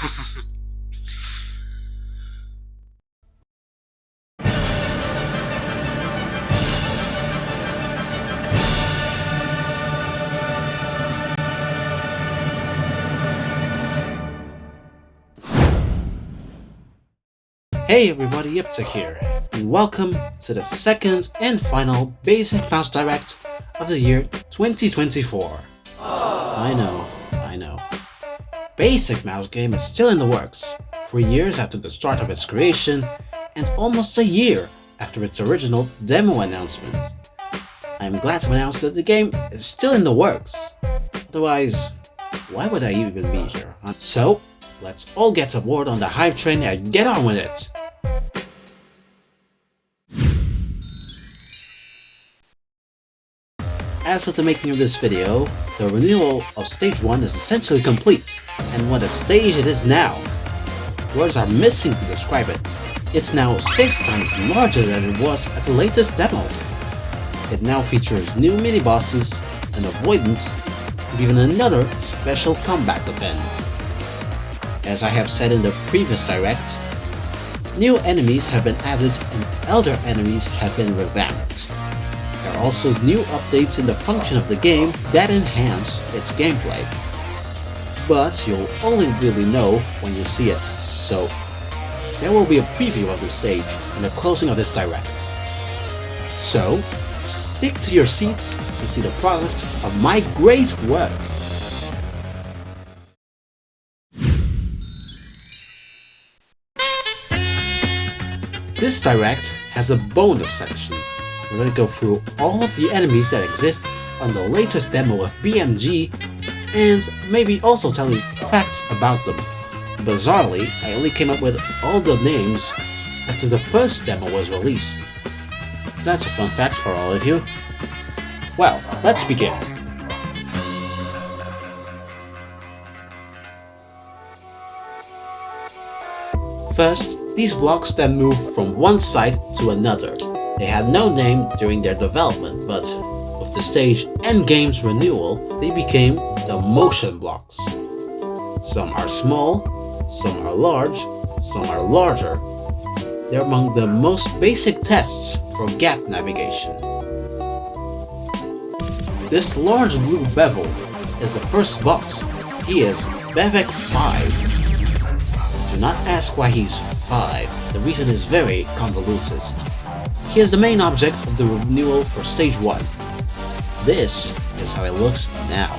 Hey everybody, Yiptek here, and welcome to the second and final Basic Mouse Direct of the year 2024. I know. Basic Mouse game is still in the works, 3 years after the start of its creation, and almost a year after its original demo announcement. I am glad to announce that the game is still in the works, otherwise, why would I even be here? So, let's all get aboard on the hype train and get on with it! As of the making of this video, the renewal of Stage 1 is essentially complete, and what a stage it is now! Words are missing to describe it. It's now 6 times larger than it was at the latest demo. It now features new mini-bosses, an avoidance, and even another special combat event. As I have said in the previous direct, new enemies have been added and elder enemies have been revamped. There are also new updates in the function of the game that enhance its gameplay. But you'll only really know when you see it, so there will be a preview of the stage and the closing of this direct. So, stick to your seats to see the product of my great work. This direct has a bonus section. We're going to go through all of the enemies that exist on the latest demo of BMG and maybe also tell you facts about them. Bizarrely, I only came up with all the names after the first demo was released. That's a fun fact for all of you. Well, let's begin. First, these blocks then move from one side to another. They had no name during their development, but with the stage and game's renewal, they became the motion blocks. Some are small, some are large, some are larger. They're among the most basic tests for gap navigation. This large blue bevel is the first boss. He is Bevec 5. Do not ask why he's 5, the reason is very convoluted. He is the main object of the renewal for Stage 1. This is how it looks now.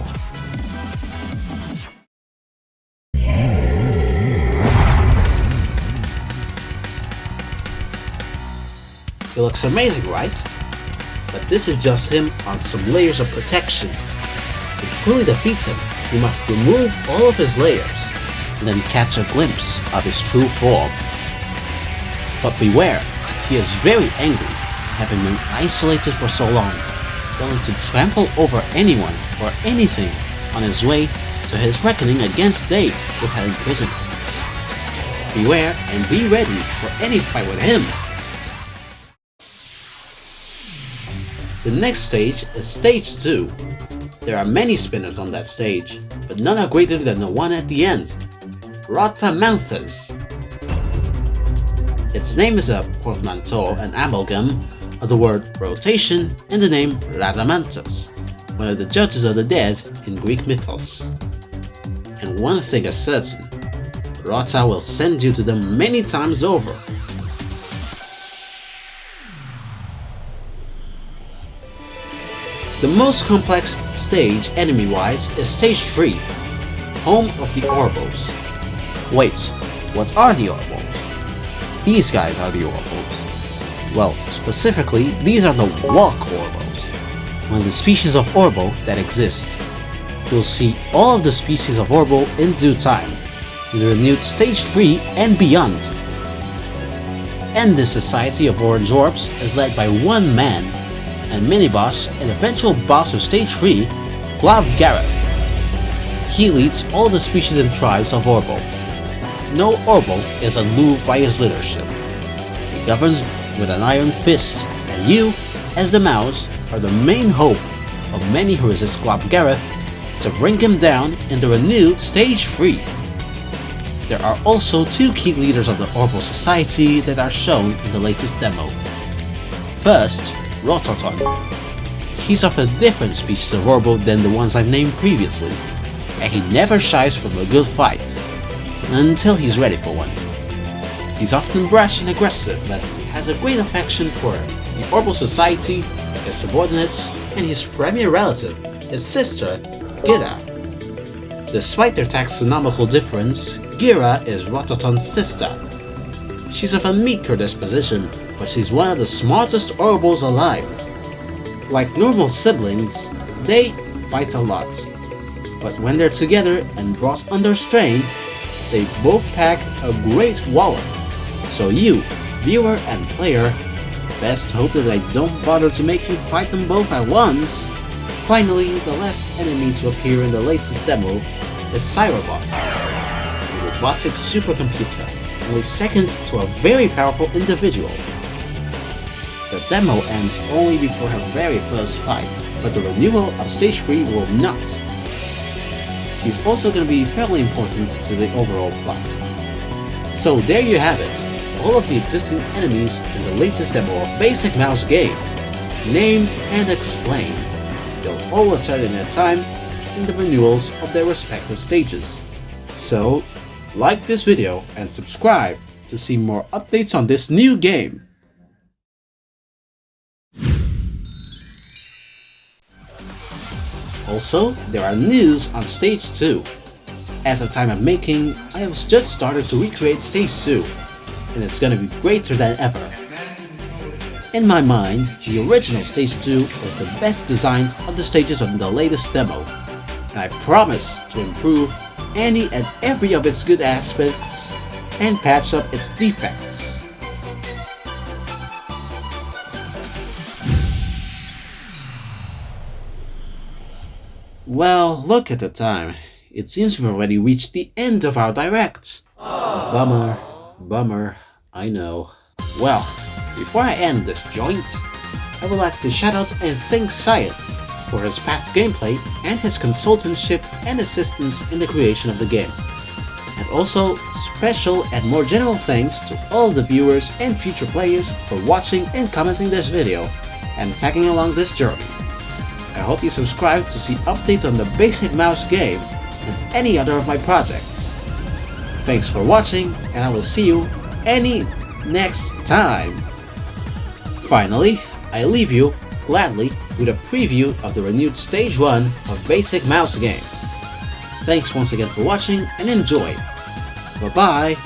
He looks amazing, right? But this is just him on some layers of protection. To truly defeat him, you must remove all of his layers, and then catch a glimpse of his true form. But beware, he is very angry, having been isolated for so long, willing to trample over anyone or anything on his way to his reckoning against they who had imprisoned him. Beware and be ready for any fight with him! The next stage is Stage 2. There are many spinners on that stage, but none are greater than the one at the end, Rotamanthus. Its name is a portmanteau, an amalgam of the word rotation and the name Radamanthus, one of the judges of the dead in Greek mythos. And one thing is certain, Rota will send you to them many times over. The most complex stage enemy-wise is Stage 3, home of the Orbos. Wait, what are the Orbos? These guys are the Orbos. Well, specifically, these are the Walk Orbos, one of the species of Orbo that exist. You'll see all of the species of Orbo in due time, in the renewed Stage 3 and beyond. And this society of Orange Orbs is led by one man, and mini-boss and eventual boss of Stage 3, Glob Gareth. He leads all the species and tribes of Orbo. No Orbo is unmoved by his leadership. He governs with an iron fist, and you, as the mouse, are the main hope of many who resist Glob Gareth to bring him down in the renewed Stage 3. There are also two key leaders of the Orbital Society that are shown in the latest demo. First, Rototon. He's of a different species of Orbital than the ones I've named previously, and he never shies from a good fight, until he's ready for one. He's often brash and aggressive, but has a great affection for the Orbital Society, his subordinates, and his premier relative, his sister, Gira. Despite their taxonomical difference, Gira is Rototon's sister. She's of a meeker disposition, but she's one of the smartest Orbals alive. Like normal siblings, they fight a lot, but when they're together and brought under strain, they both pack a great wallop. So you, viewer and player, best hope that I don't bother to make you fight them both at once. Finally, the last enemy to appear in the latest demo is Cyrobot, a robotic supercomputer, only second to a very powerful individual. The demo ends only before her very first fight, but the renewal of Stage 3 will not. She's also going to be fairly important to the overall plot. So there you have it, all of the existing enemies in the latest demo of Basic Mouse game, named and explained. They'll all return in their time in the renewals of their respective stages. So, like this video and subscribe to see more updates on this new game. Also, there are news on Stage 2. As of time of making, I have just started to recreate Stage 2, and it's gonna be greater than ever. In my mind, the original Stage 2 is the best designed of the stages of the latest demo, and I promise to improve any and every of its good aspects and patch up its defects. Well, look at the time. It seems we've already reached the end of our direct. Bummer, I know. Well, before I end this joint, I would like to shout out and thank Cyan for his past gameplay and his consultantship and assistance in the creation of the game. And also, special and more general thanks to all the viewers and future players for watching and commenting this video and tagging along this journey. I hope you subscribe to see updates on the Basic Mouse game and any other of my projects. Thanks for watching, and I will see you any next time. Finally, I leave you, gladly, with a preview of the renewed Stage 1 of Basic Mouse game. Thanks once again for watching, and enjoy! Bye bye!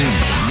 Ninja.